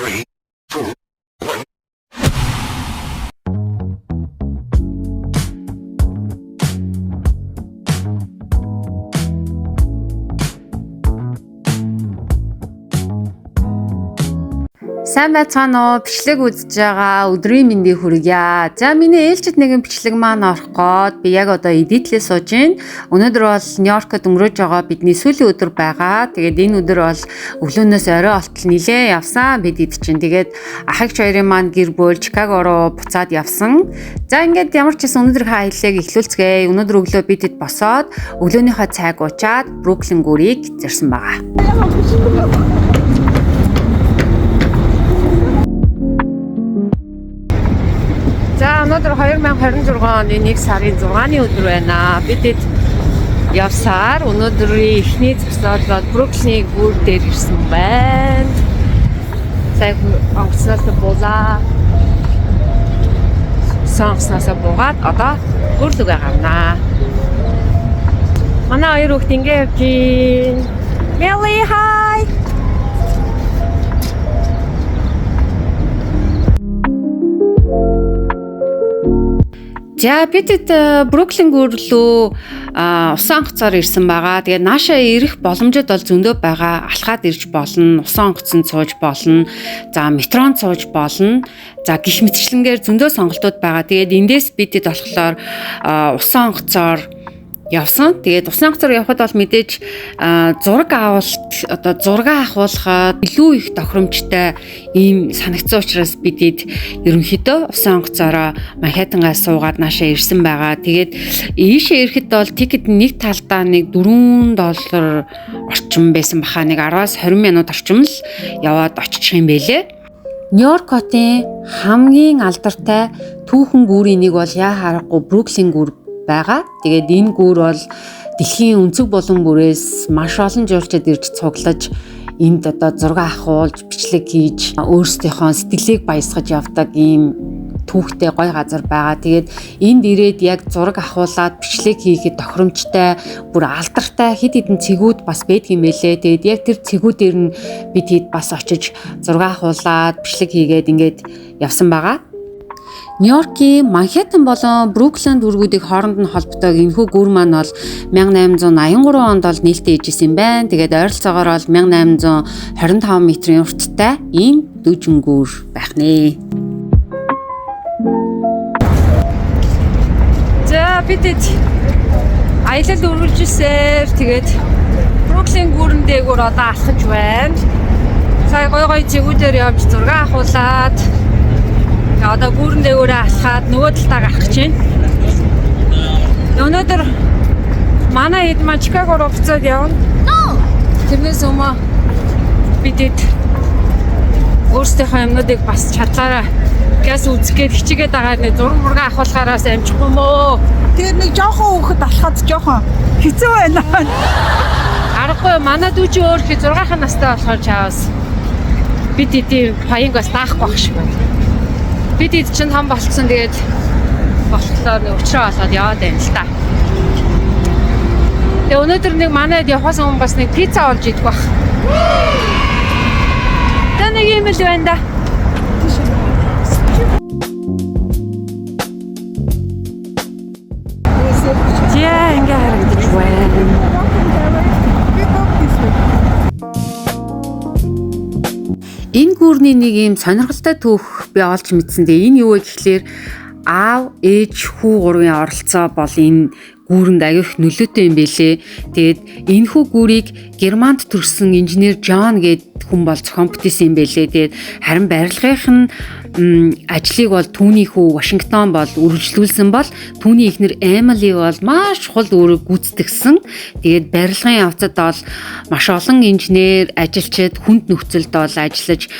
3, 2, 1. Сайн байцгаана уу? Бичлэг үзэж байгаа өдрийн мэндийг хүргье. За миний ээлжид нэгэн бичлэг маань орох гээд би яг одоо эдитлээ сууж байна. Өнөөдөр бол Нью-Йоркод өнгөрөөж байгаа бидний сүүлийн өдөр байгаа. Тэгээд энэ өдөр бол өглөөнөөс орой олтол нилээ явсан бид эд чинь. Тэгээд ахигч хоёрын маань гэр бүл Чикаго руу буцаад явсан. За ингээд ямар ч гэсэн өнөөдрийнхөө аяллыг эхлүүлцгээе. Өнөөдөр өглөө бид эд босоод өглөөнийхөө цайг уучаад Бруклин гүрийг зэрсэн байгаа. За өнөөдөр 2026 оны 1 сарын 6-ны өдөр байна. Бид эд явсаар өнөөдрийн эхний зогсоолол Бруклиний гүр дээр ирсэн байна. Сайн онгоцноос буулаа. Сонгосноос буугаад одоо гүр лүгэ гарнаа. Манай хоёр хүүхд ингэ явж байна. Millie, hi! За бид Бруклин гүрлөө усан онгоцоор ирсэн байгаа. Тэгээд наашаа ирэх боломжууд бол зөндөө байгаа. Алхаад ирж болно, усан онгоцонд сууж болно. За метронд сууж болно. За гих мэтчлэнгээр зөндөө сонголтууд байгаа. Тэгээд эндээс бидэд болохоор усан онгоцоор явсан. Тэгээд усан онгоцоор явхад бол мэдээж зураг авалт одоо зураг авахулахад илүү их тохиромжтой ийм санагцсан учраас бидэд ерөнхийдөө усан онгоцоороо Манхэттангаас суугаад наашаа ирсэн байгаа. Тэгээд ийшээ ирэхэд бол тикет нэг талдаа нэг $4 орчим байсан баха. Нэг 10-20 минут орчим л яваад очих юм бэлээ. Нью-Йорк хотын хамгийн алдартай түүхэн гүүрийн нэг бол яа харахгүй Бруклин гүр байгаа. Тэгээд энэ гүр бол дэлхийн өнцөг булан гүрээс маш олон жуулчид ирж цуглаж энд одоо зураг авахулж, бичлэг хийж, өөрсдийнхөө сэтгэлийг баясгаж явдаг ийм түүхтэй гоё газар байгаа. Тэгээд энд ирээд яг зураг авахуулаад бичлэг хийхэд тохиромжтой, бүр алдартай хэд хэдэн цэгүүд бас байдгийм байлээ. Тэгээд яг тэр цэгүүдээр нь бид хэд бас очиж зураг авахуулаад, бичлэг хийгээд ингээд явсан байгаа. Нью-Йоркийн Манхэттен болон Бруклин дүүргүүдийг хооронд нь холбодог энэхүү гүр маань бол 1883 онд бол нээлттэй ижсэн юм байна. Тэгээд ойролцоогоор бол 1825 метрийн урттай ийм дүүжин гүр байх нэ. За бид аялал үргэлжилсээр тэгээд Бруклин гүрэн дээгүүр одоо алхаж байна. Сая гой зэгүүдээр явж зураг авахуулаад одоо гүүрэн дээгүүрээ алхаад нөгөө талдаа гарах гэж байна. Өнөөдөр манай хэд маань Чикаго руу буцаад явна. Тэрнээс өмнө бидэд өөрсдийнхөө юмнуудыг бас чадлаараа газ үзгээд хичээгээд байгаа нэг зураг мурга авахуулахаараас амжихгүй мөө. Тэр нэг жоохон хөөхд алхаад жоохон хэцүү байна. Аргагүй манай дүүжи өөр их 6 настай болохоор чаавс бид эдийн паянг бас даахгүй байх шиг байна. Бид эд чинь хам болцсон тэгээд болохоор нэг өчрөө болоод яваад байна л та. Тэгээ өнөөдөр нэг манайд явахаас өмнө бас нэг пицца олж идэх бах. Тэ нэг юм л байна да. Яа ингээ харагдаж байна. Энэ гүрний нэг юм сонирхолтой түүх би олж мэдсэн. Тэгээ энэ юу вэ гэхлээр аав, ээж, хүү гурвын оролцоо бол энэ гүүрэнд аяг нөлөөтэй юм бэлээ. Тэгээд энэ хүү гүүрийг Германд төрсэн инженер Жон гэдэг хүн бол зохион бүтээсэн юм бэлээ. Тэгээд харин барилгынх нь ажлыг бол түүний хүү Вашингтон бол үргэлжлүүлсэн бол түүний эхнэр Эмили бол маш чухал өөрөөр гүйцэтгэсэн. Тэгээд барилгын явцад бол маш олон инженер, ажилчид хүнд нөхцөлд бол ажиллаж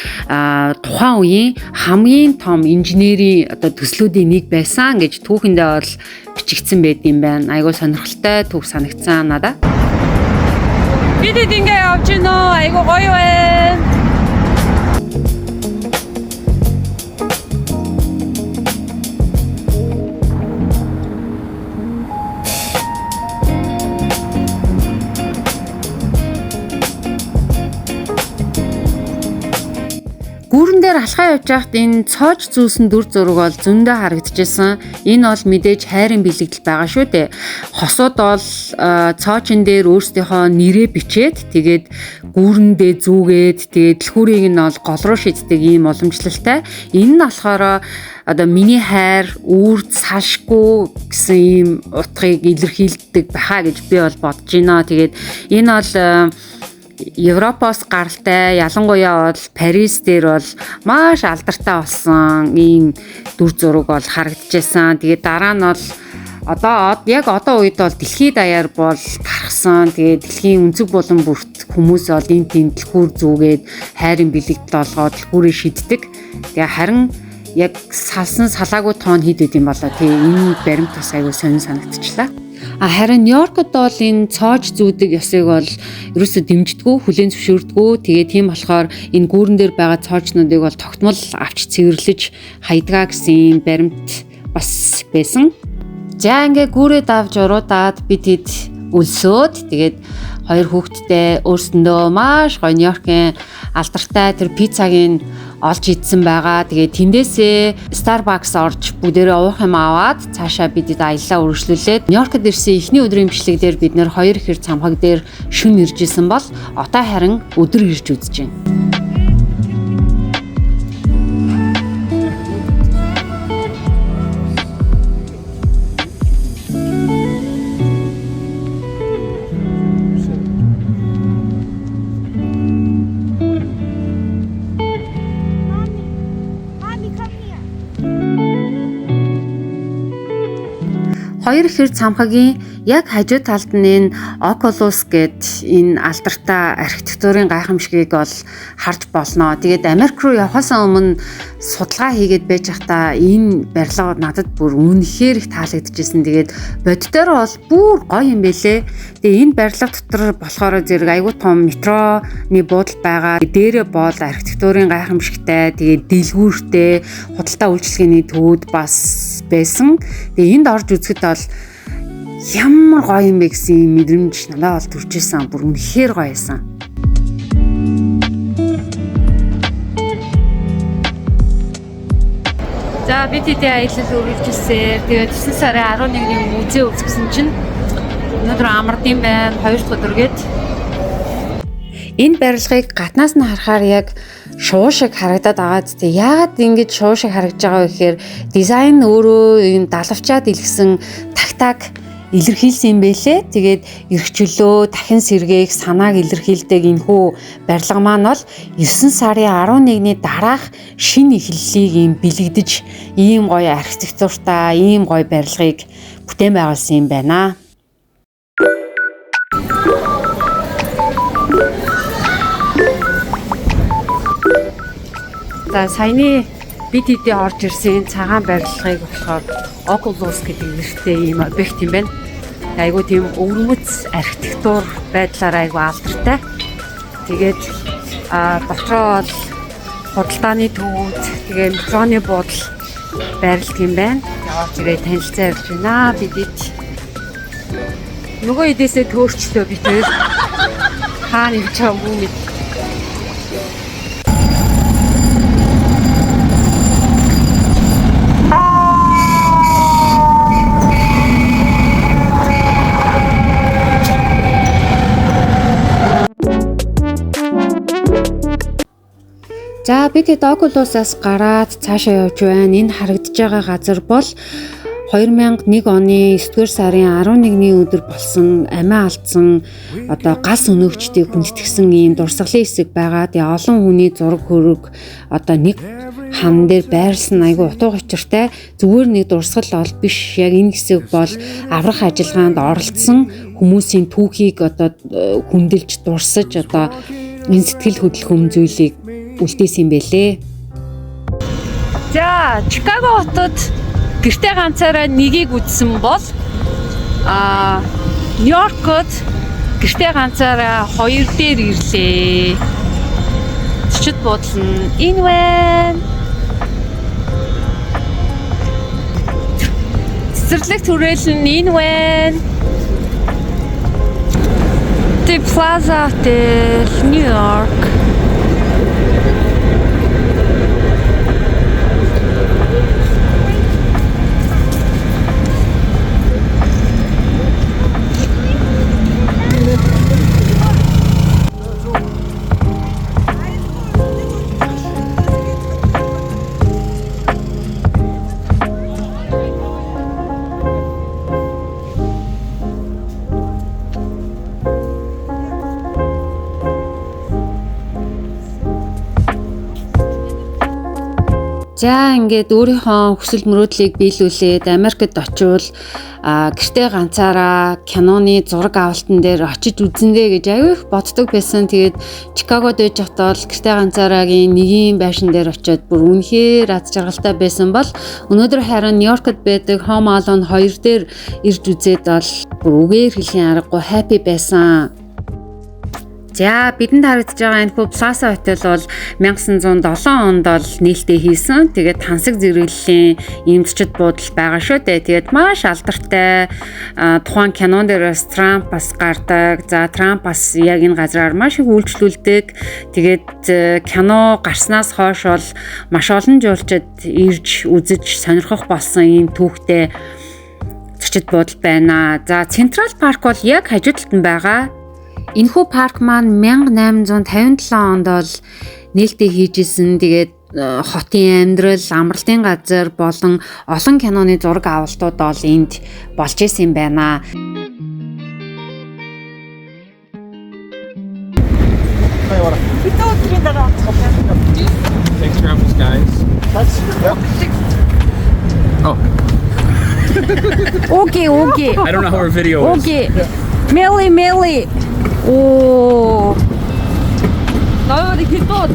тухайн үеийн хамгийн том инженерийн одоо төслүүдийн нэг байсан гэж түүхэндээ бол бичигдсэн байд юм байна. Айгуу сонирхолтой түүх санагдсан надад. Бид ингэ явж гинөө айгуу гоё байна. Гүүрэн дээр алхаа явж байхад энэ цоож зүүсэн дүр зураг бол зөндөө харагдчихсан. Энэ бол мэдээж хайрын бэлэгдэл байгаа шүү дээ. Хосууд бол цоочн дээр өөрсдийнхөө нэрээ бичээд тэгээд гүүрэндээ зүүгээд тэгээд дэлхүүрийг нь бол гол руу шиддэг ийм уламжлалтай. Энэ нь болохоор одоо миний хайр үрд салшгүй гэсэн ийм утгыг илэрхийлдэг байхаа гэж би бол бодож байна. Тэгээд энэ бол Европоос гаралтай, ялангуяа бол Парис дээр бол маш алдартай болсон ийм дүр зураг бол харагдчихсан. Тэгээд дараа нь бол одоо үед бол дэлхийд даяар бол тархсан. Тэгээд дэлхийн өнцөг болон бүрт хүмүүс бол энэ дэлхүүр зүүгээд хайрын бэлэгдэл олгоод дэлхүүрээ шиддэг. Тэгээ харин яг салсан салаагүй тоон хэд байд юм болоо. Тэгээ энэ баримт бас аягүй сонир санагдчихлаа. Харин Нью-Йоркод бол энэ цоож зүүдэг ёсыг бол ерөөсөө дэмждэггүй, хүлээн зөвшөөрдөггүй. Тэгээ тийм болохоор энэ гүүрэн дээр байгаа цоочнуудыг бол тогтмол авч цэвэрлэж хайдгаа гэсэн ийм баримт бас байсан. За ингээ гүүрээ давж уруудаад бид хэд өлсөөд тэгээд хоёр хүүхэдтэй өөрсөндөө маш гоё Нью-Йоркийн алдартай тэр пиццагийн олж идсэн байгаа. Тэгээд тэндээсээ Starbucks орж бүгдээрээ уух юм аваад цаашаа бид аяллаа үргэлжлүүлээд Нью-Йоркод ирсэн эхний өдрийн бичлэг дээр бид нэр 2 ихэр цамхаг дээр шөнө иржсэн бол одоо харин өдөр ирж үзэж байна. Хоёр ихэр цамхагийн яг хажуу талд нь энэ Oculus гэд энэ алдартай архитектурын гайхамшигыг бол харж болно. Тэгээд Америк руу явхаас өмнө судалгаа хийгээд байж байхдаа энэ барилга надад бүр үнэхээр их таалагдчихсэн. Тэгээд боддоор бол бүр гоё юм байлээ. Тэгээд энэ барилга дотор болохоор зэрэг аягүй том метроны буудал байгаа. Дээрээ бол архитектурын гайхамшигтай, тэгээд дэлгүүртэй, худалдаа үйлчилгээний төвүүд бас байсан. Тэгээд энд орж үзэхэд бол ямар гоё юм бэ гэсэн мэдрэмж надад бол төржсэн. Бүр үнэхээр гоё байсан. За бид хэдийн аялал үргэлжилсэн. Тэгээд 9 сарын 11-ний музей үзсэн чинь өнөөдөр амардын байна. 2 дахь өдргээд энэ барилгыг гаднаас нь харахаар яг шуу шиг харагдаад байгаа зү. Яагаад ингэж шуу шиг харагдаж байгаа вэ гэхээр дизайн өөрөө энэ далавчаад илгэсэн тагтааг илэрхийлсэн юм байлээ. Тэгээд эрхчлөө, дахин сэргээх, санааг илэрхийлдэг энэхүү барилга маань бол 9 сарын 11-ний дараах шинэ эхлэлийг ийм бэлэгдэж, ийм гоё архитектуртай, ийм гоё барилгыг бүтээн байгуулсан юм байна. За саяны бид хэдий орж ирсэн цагаан барилгыг болохоор Oculus гэдэг нэртэй ийм объект юм байна. Айгуу тийм өвөрмөц архитектур байдлаар айгуу алдартай. Тэгээд дотроо бол худалдааны төвүүд, тэгээд метроны буудал байрлалт юм байна. Явж ирээ танилцаа явж байна. Бидэд нөгөө хэдээсээ төөрчлөө бид нэр хаана ирж байгаа юм бэ? За бид Oculus-аас гараад цаашаа явж байна. Энэ харагдаж байгаа газар бол 2001 оны 9-р сарын 11-ний өдөр болсон амиа алдсан одоо галс өнөөгчдийг хүндэтгсэн ийм дурсгалын хэсэг байгаа. Тэгээ олон хүний зураг хөрөг одоо нэг хан дээр байрлсан айгүй утга учиртай. Зүгээр нэг дурсгал ол биш. Яг энэ хэсэг бол аврах ажиллагаанд оролцсон хүмүүсийн түүхийг одоо хүндэлж дурсаж одоо энэ сэтгэл хөдлөх зүйлийг үлдээсэн юм бэлээ. За, Чикаго хотод гэртээ ганцаараа нэгийг үзсэн бол Нью-Йоркод гэртээ ганцаараа 2 дээр ирлээ. Зочид буудлын энэ байна. Цэцэрлэг түрээлэн энэ байна. The Plaza Hotel, New York. За ингээд өөрийнхөө хүсэл мөрөөдлийг биелүүлээд Америкт очивол гэртээ ганцаараа киноны зураг авалтан дээр очиж үзэндээ гэж аягүй их боддог байсан. Тэгээд Чикагод байж байхдаа бол гэртээ ганцаараагийн нэгийн байшин дээр очиод бүр үнэхээр аз жаргалтай байсан бол өнөөдөр харин Нью-Йоркт байдаг Home Alone 2 дээр ирж үзээд бол бүр үгээр хэлхийн аргагүй happy байсан. За бидэнд харагдаж байгаа энэ Plaza Hotel бол 1907 онд бол нээлттэй хийсэн. Тэгээд тансаг зэрэглэлийн эмчид буудал байгаа шүү дээ. Тэгээд маш алдартай тухайн кинон дээрээс Трамп бас гардаг. За Трамп бас яг энэ газраар маш их үйлчлүүлдэг. Тэгээд кино гарснаас хойш бол маш олон жуулчид ирж үзэж сонирхох болсон ийм түүхтэй зочид буудал байна. За Central Park бол яг хажуудалд нь байгаа. Энэхүү парк маань 1857 онд бол нээлттэй хийжсэн. Тэгээд хотын амьдрал, амралтын газар болон олон киноны зураг авалтууд бол энд болж исэн юм байна. Safe travels, guys. Oh, Okay. I don't know how our video is. Okay. Melly. Оо. Нойр хитоод.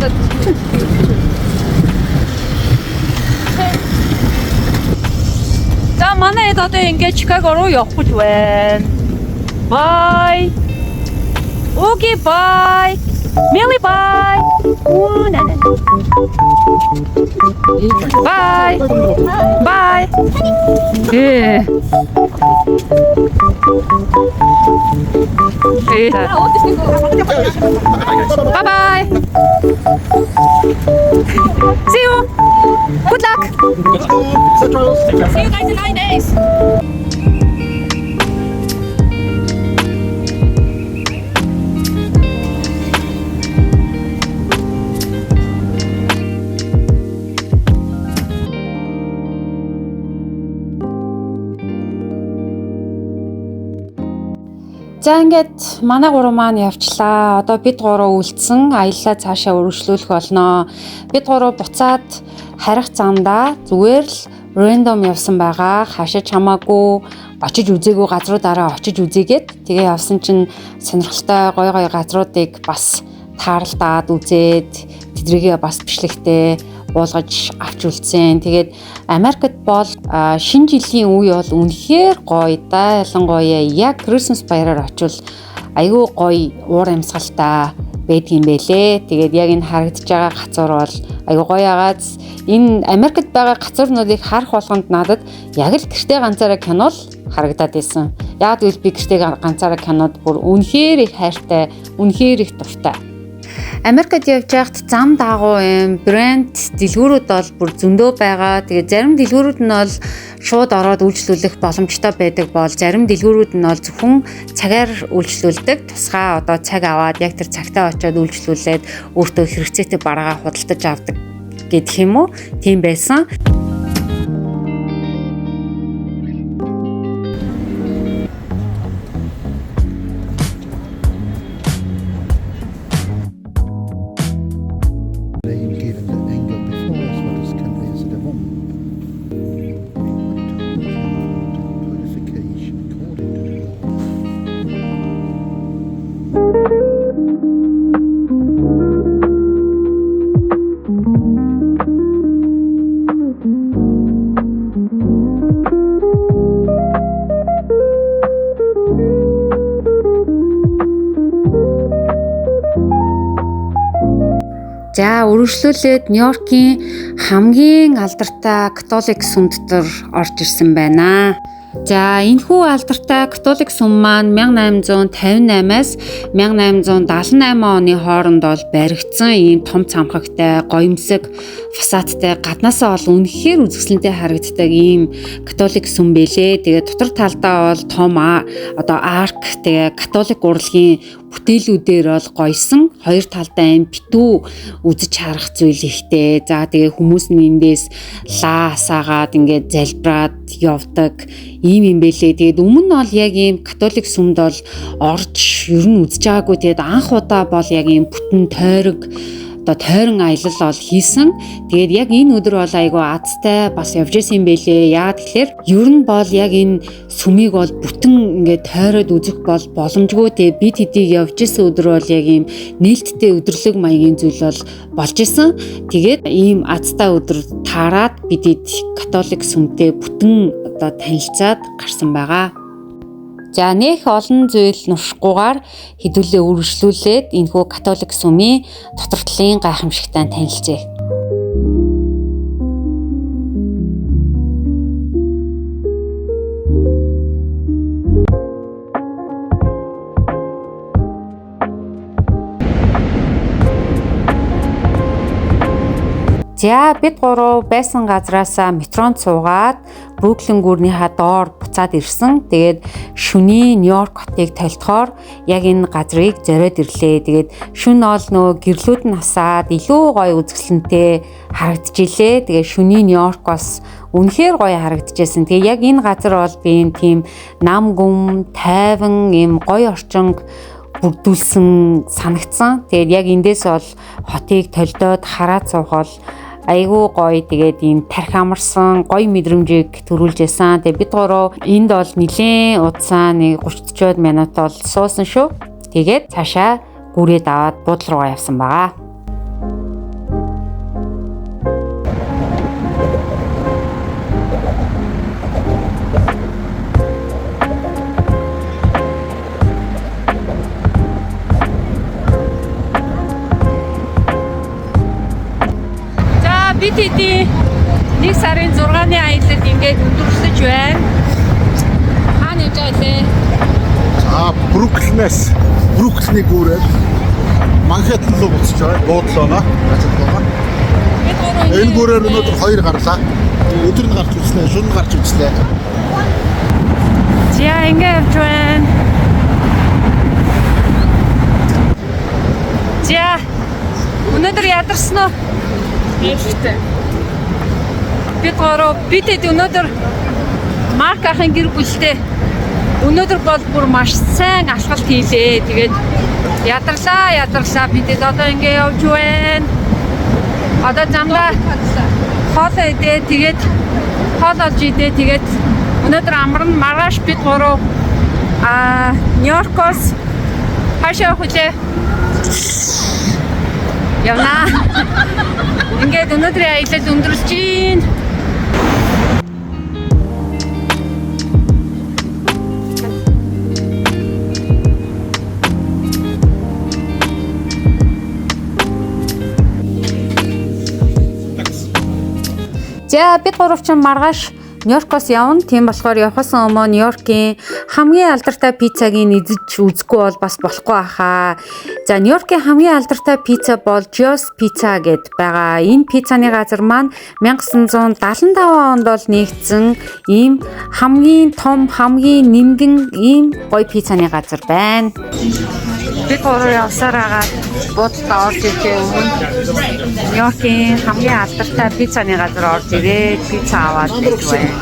За манай хэд одоо ингээд Чикаго руу явах гэж байна. Bye. Okay, bye. Melly, bye. Оо, на. Bye. Bye. Bye. See you. Good luck. See you guys in 9 days. За ингээд манай гурав маань явчлаа. Одоо бид гурав үлдсэн аяллаа цаашаа өргөжлүүлэх болно. Бид гурав буцаад харих замдаа зүгээр л random явсан байгаа. Хашиж хамаагүй очиж үзээгүй газруудаараа очиж үзээгээд тэгээ явсан чинь сонирхолтой гой газруудыг бас таарлаад үзээд тэдрийгээ бас бичлэгтэй уулгаж авч үлдсэн. Тэгээд Америкт бол шинэ жилийн үе бол үнэхээр гоё да. Ялангуяа яг Christmas баяраар очивол айгүй гоё уур амьсгалтай байдгийм байлээ. Тэгээд яг энэ харагдаж байгаа газар бол айгүй гоё агаад энэ Америкт байгаа газруудыг харах болгонд надад яг л гэртээ ганцаараа кино л харагдаад байсан. Яг л би гэртээ ганцаараа кинод бүр үнэхээр их хайртай, үнэхээр их дуртай. Америкт явж байхад зам даагуу юм брэнд дэлгүүрүүд бол бүр зөндөө байгаа. Тэгээд зарим дэлгүүрүүд нь бол шууд ороод үйлчлүүлэх боломжтой байдаг бол зарим дэлгүүрүүд нь бол зөвхөн цагаар үйлчлүүлдэг. Тусгай одоо цаг аваад яг тэр цагтаа очиод үйлчлүүлээд өөртөө хэрэгцээтэй бараагаа худалдаж авдаг гэдэг юм уу? Тийм байсан. За үргэлжлүүлээд Нью-Йоркийн хамгийн алдартай католик сүм дотор орж ирсэн байна. За энэхүү алдартай католик сүм маань 1858-аас 1878 оны хооронд бол баригдсан ийм том цамхагтай, гоёмсог, фасадтай, гаднаасаа бол үнэхээр үзэсгэлэнтэй харагддаг ийм католик сүм байлээ. Тэгээд дотор талдаа бол том одоо арк, тэгээ католик урлагийн бүтээлүүдээр бол гойсон. Хоёр талдаа юм битүү үзэж харах зүйл ихтэй. За тэгээ хүмүүс нь эндээс лаасаагаад ингээд залбираад явдаг ийм юм бэлээ. Тэгээд өмнө нь бол яг ийм католик сүмд бол орж ер нь үзэж байгаагүй. Тэгээд анх удаа бол яг ийм бүтэн тойрог одоо тойрон аялал бол хийсэн. Тэгээд яг энэ өдөр бол айгүй азтай бас явж исэн юм бэлээ. Яагаад тэгэхээр ер нь бол яг энэ сүмийг бол бүтэн ингээд тойроод үзэх бол боломжгүй. Тэгээд бид хэдийг явж исэн өдөр бол яг ийм нээлттэй өдөрлөг маягийн зүйл бол болж исэн. Тэгээд ийм азтай өдөр таарад бидэд католик сүмтэй бүтэн одоо танилцаад гарсан байгаа. За нэх олон зүйл нуршихгүйгээр хэдүүлээ үргэлжлүүлээд энэхүү католик сүмийн дотортлын гайхамшигтай танилцъя. За бид гурав байсан газраасаа метронд суугаад Бруклин гүрнийхаа доор буцаад ирсэн. Тэгээд шөнийн Нью-Йорк хотыг толтохоор яг энэ газрыг зориод ирлээ. Тэгээд шөнө ол нөгөө гэрлүүд нь насаад илүү гоё үзэсгэлэнтэй харагдчихжээ. Тэгээд шөнийн Нью-Йорк бас үнэхээр гоё харагдчихсэн. Тэгээд яг энэ газар бол би юм тийм нам гүм, тайван юм гоё орчинг бүрдүүлсэн санагдсан. Тэгээд яг эндээс бол хотыг толдоод хараад суухол айгуу гоё, тэгээд ийм тархи амарсан гоё мэдрэмжийг төрүүлж байсан. Тэгээд бид гурав энд бол нэлээд удсан нэг 30-40 минут бол суусан шүү. Тэгээд цаашаа гүрээд аваад буудлын руугаа явсан байгаа. Бид хэдий 1 сарын 6-ны аялалд ингээд өндөрлөж байна. Хаана явж байгаа лээ? Бруклиний гүрээр Манхэттен руу буцаж байгаа. Буудлооноо. Бид гурав энэ гүрээр өнөөдөр 2 гарлаа. Өдөр нь гарч үзлээ, шөнө гарч үзлээ. За ингээд явж байна. За өнөөдөр ядарсан уу? Бид өнөөдөр Марк ахын гэр бүлтэй өнөөдөр бол бүр маш сайн алхалт хийлээ. Тэгээд ядарлаа. Бидэд одоо ингэ явж байна. Одоо замдаа хоол идээ, тэгээд хоол олж идээ. Тэгээд өнөөдөр амарна маргааш бид гурав Нью-Йоркоос хашаа хүлээ явна. Ингээд өнөөдрийн аялал өндөрлөж гин. За бид гурав ч маргааш Нью-Йоркоос явна. Тийм болохоор явхаас өмнө Нью-Йоркийн хамгийн алдартай пиццагийн эзэж үзэхгүй бол бас болохгүй ахаа. За Нью-Йоркийн хамгийн алдартай пицца бол Joe's Pizza гэд байгаа. Энэ пиццаны газар маань 1975 онд бол нэгдсэн ийм хамгийн том, хамгийн нингэн ийм гоё пиццаны газар байна. Бид гурав явсаар агаад буудлаа орж ирээ. Нью-Йоркийн хамгийн алдартай пиццаны газар орж ирээд пицца аваад байж байна.